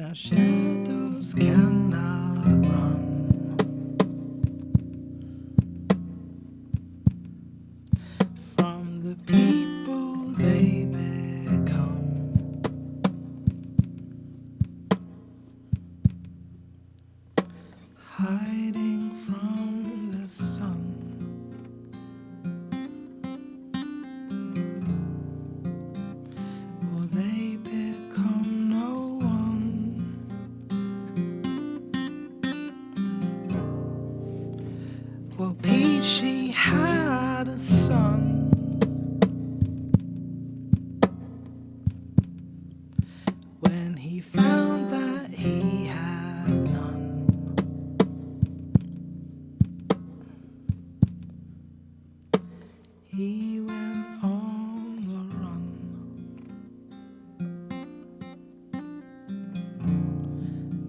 Now shadows cannot run from the people they become. Hiding from the sun. Will they become no one? Well, Peachy had a son. When he found that he had none, he went on the run.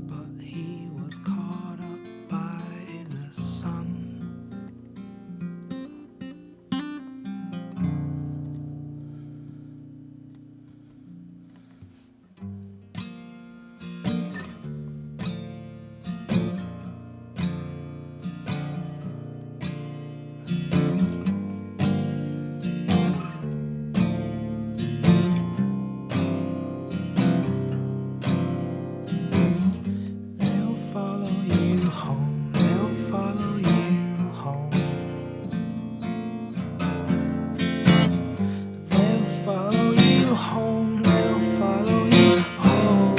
But he was caught up by the sun. They'll follow you home, they'll follow you home. They'll follow you home, they'll follow you home.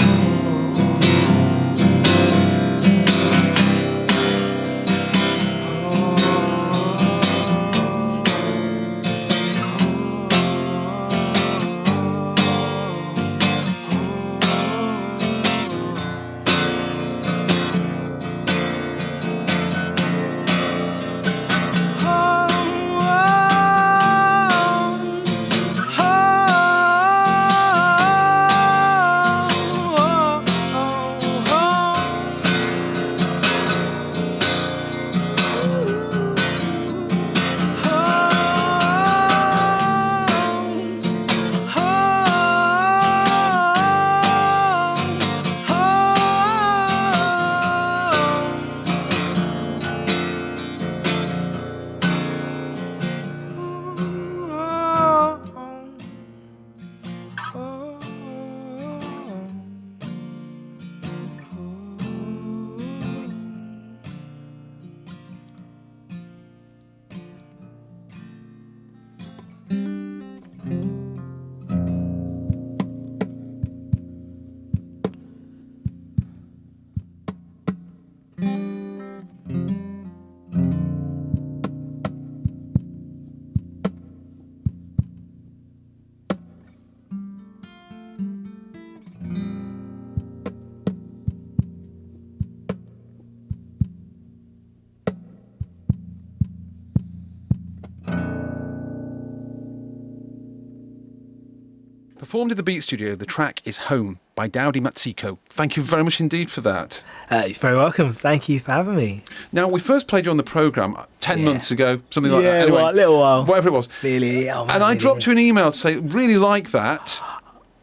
Performed in the Beat Studio, the track is Home by Daudi Matsiko. Thank you very much indeed for that. You're very welcome. Thank you for having me. Now, we first played you on the programme 10 months ago, something like that. Yeah, Anyway, a little while. whatever it was. Really? Oh, man, And I really. dropped you an email to say, really like that,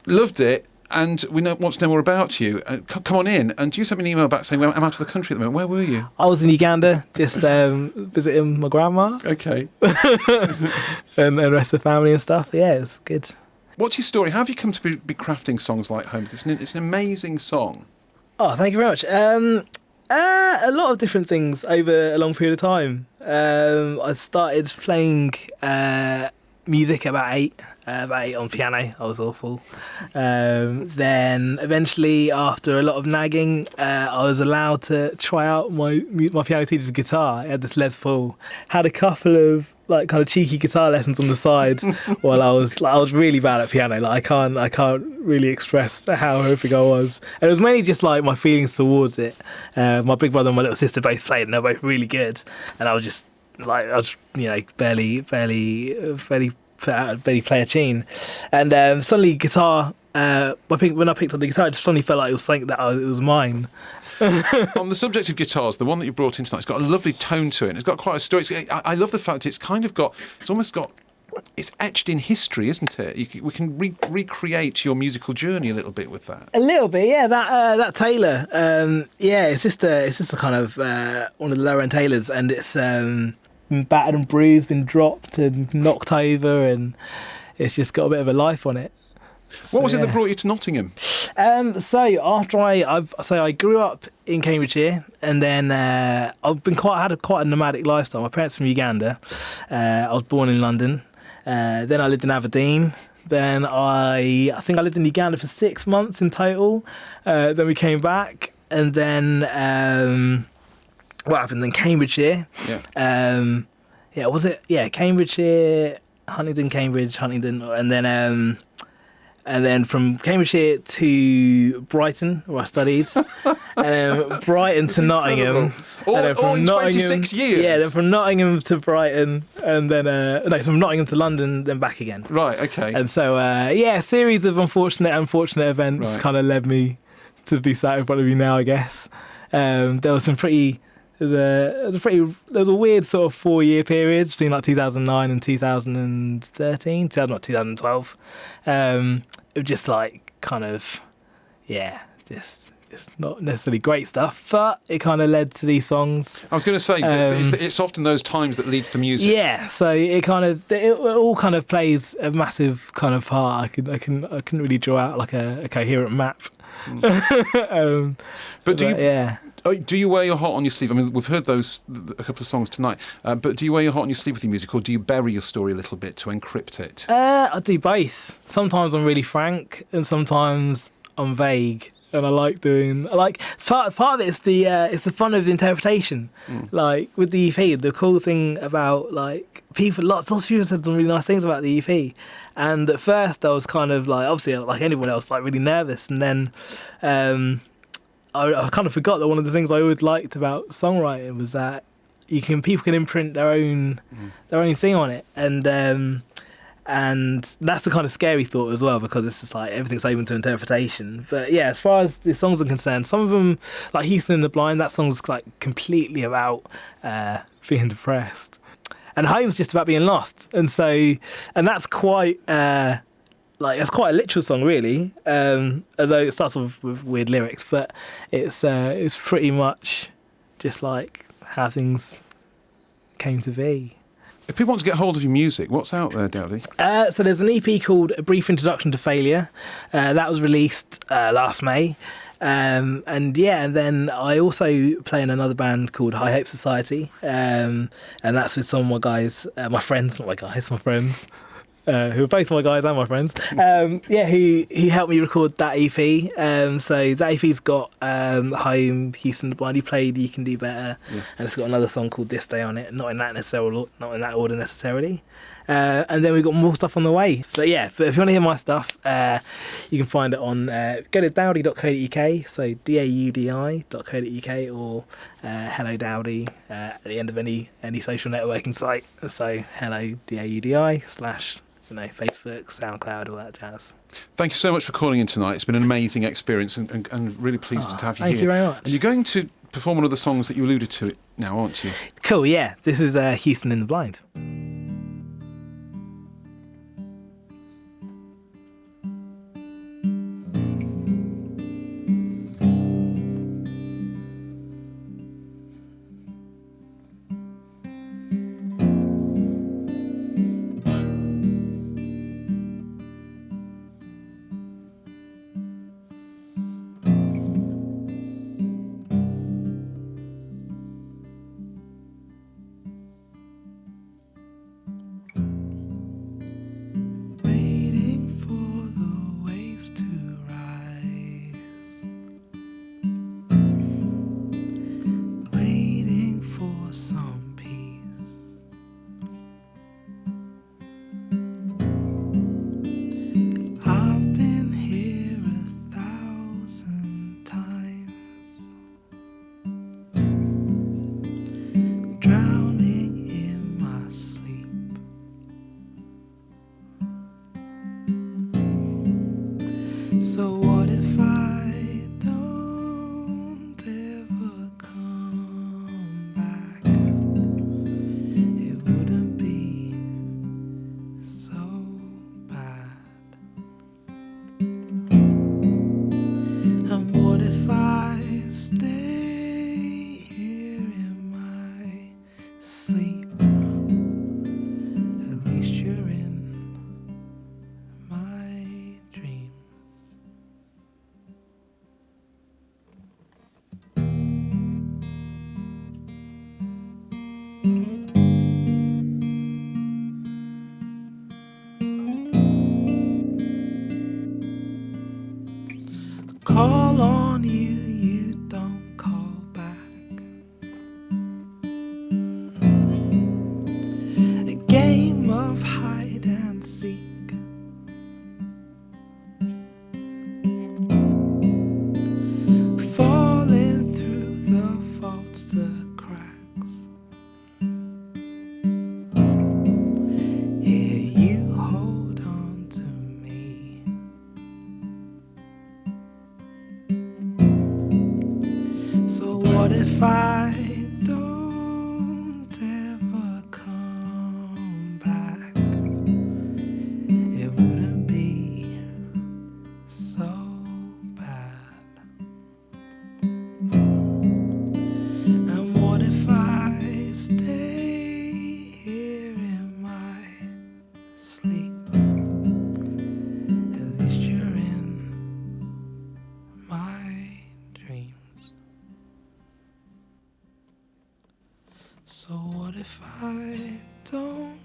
loved it, and we want to know more about you. Come on in. And you sent me an email back saying, well, I'm out of the country at the moment. Where were you? I was in Uganda, just visiting my grandma Okay. and the rest of the family and stuff. Yeah, it was good. What's your story? How have you come to be crafting songs like Home? Because it's an amazing song. Oh, thank you very much. A lot of different things over a long period of time. I started playing music at about eight on piano. I was awful. Then eventually, after a lot of nagging, I was allowed to try out my piano teacher's guitar. I had this Les Paul. Had a couple of like kind of cheeky guitar lessons on the side while I was really bad at piano. Like I can't really express how horrific I was. And it was mainly just like my feelings towards it. My big brother and my little sister both played, and they're both really good. And I was just barely play a tune. And suddenly guitar. When I picked up the guitar, it just suddenly felt like it was something that it was mine. On the subject of guitars, the one that you brought in tonight, it's got a lovely tone to it. It's got quite a story. I love the fact it's almost got it's etched in history, isn't it? We can recreate your musical journey a little bit with that. A little bit, yeah. That Taylour, yeah, it's just a kind of one of the lower end Taylors, and it's been battered and bruised, been dropped and knocked over, and it's just got a bit of a life on it. What was it that brought you to Nottingham? So after I grew up in Cambridgeshire, and then I've been had quite a nomadic lifestyle. My parents are from Uganda. I was born in London. Then I lived in Aberdeen. Then I think I lived in Uganda for 6 months in total. Then we came back, and then what happened? Then Cambridgeshire. Yeah. Was it? Yeah, Cambridgeshire, Huntingdon, and then from Cambridgeshire to Brighton, where I studied, and then Brighton to Nottingham. All in 26 years? Yeah, then from Nottingham to Brighton, and then, from Nottingham to London, then back again. Right, okay. And so, a series of unfortunate events kind of led me to be sat in front of you now, I guess. There was a weird sort of 4-year period between like 2009 and 2012. It was just like kind of, just not necessarily great stuff, but it kind of led to these songs. I was going to say, it's often those times that leads to music. Yeah, so it all kind of plays a massive kind of part. I couldn't really draw out like a coherent map. Do you wear your heart on your sleeve? I mean, we've heard a couple of songs tonight, but do you wear your heart on your sleeve with your music, or do you bury your story a little bit to encrypt it? I do both. Sometimes I'm really frank, and sometimes I'm vague. And part of it is the fun of interpretation. Like with the EP, the cool thing about like lots of people said some really nice things about the EP, and at first I was kind of like, obviously like anyone else, like really nervous, and then I kind of forgot that one of the things I always liked about songwriting was that people can imprint their own thing on it, and that's the kind of scary thought as well, because it's just like everything's open to interpretation. But yeah, as far as the songs are concerned, some of them, like Hinton in the Blind, that song's like completely about being depressed, and Home's just about being lost, and that's quite it's quite a literal song, really. Although it starts off with weird lyrics, but it's pretty much just like how things came to be. If people want to get hold of your music, what's out there, Daudi? So there's an EP called A Brief Introduction to Failure. That was released last May. And then I also play in another band called High Hope Society. And that's with some of my guys, my friends, not my guys, my friends. Who are both my guys and my friends, who helped me record that EP. So that EP's got Home, Hinton, the Blind, he played You Can Do Better, and it's got another song called This Day on it, not in that order necessarily. And then we've got more stuff on the way. But if you want to hear my stuff, you can find it on, go to daudi.co.uk, so daudi.co.uk, or Hello Daudi at the end of any social networking site. So hello Daudi / Facebook, SoundCloud, all that jazz. Thank you so much for calling in tonight. It's been an amazing experience, and really pleased to have you here. Thank you very much. And you're going to perform one of the songs that you alluded to now, aren't you? Cool, yeah. This is Hinton in the Blind. call on you, you don't call back. A game of hide and seek. Falling through the faults, the cracks. Here you hold on to me. So what if I don't ever come back? It wouldn't be so bad. And what if I stay here in my sleep? At least you're in my dreams. So what if I don't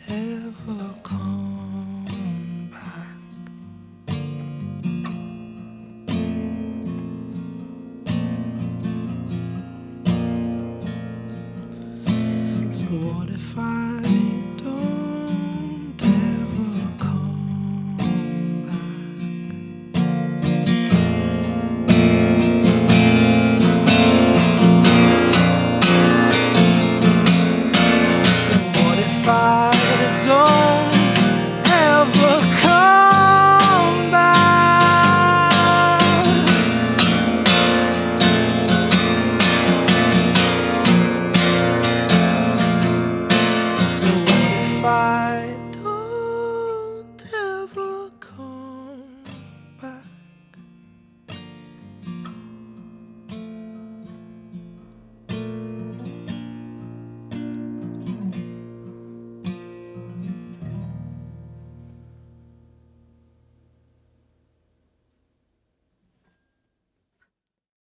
ever come back? So what if I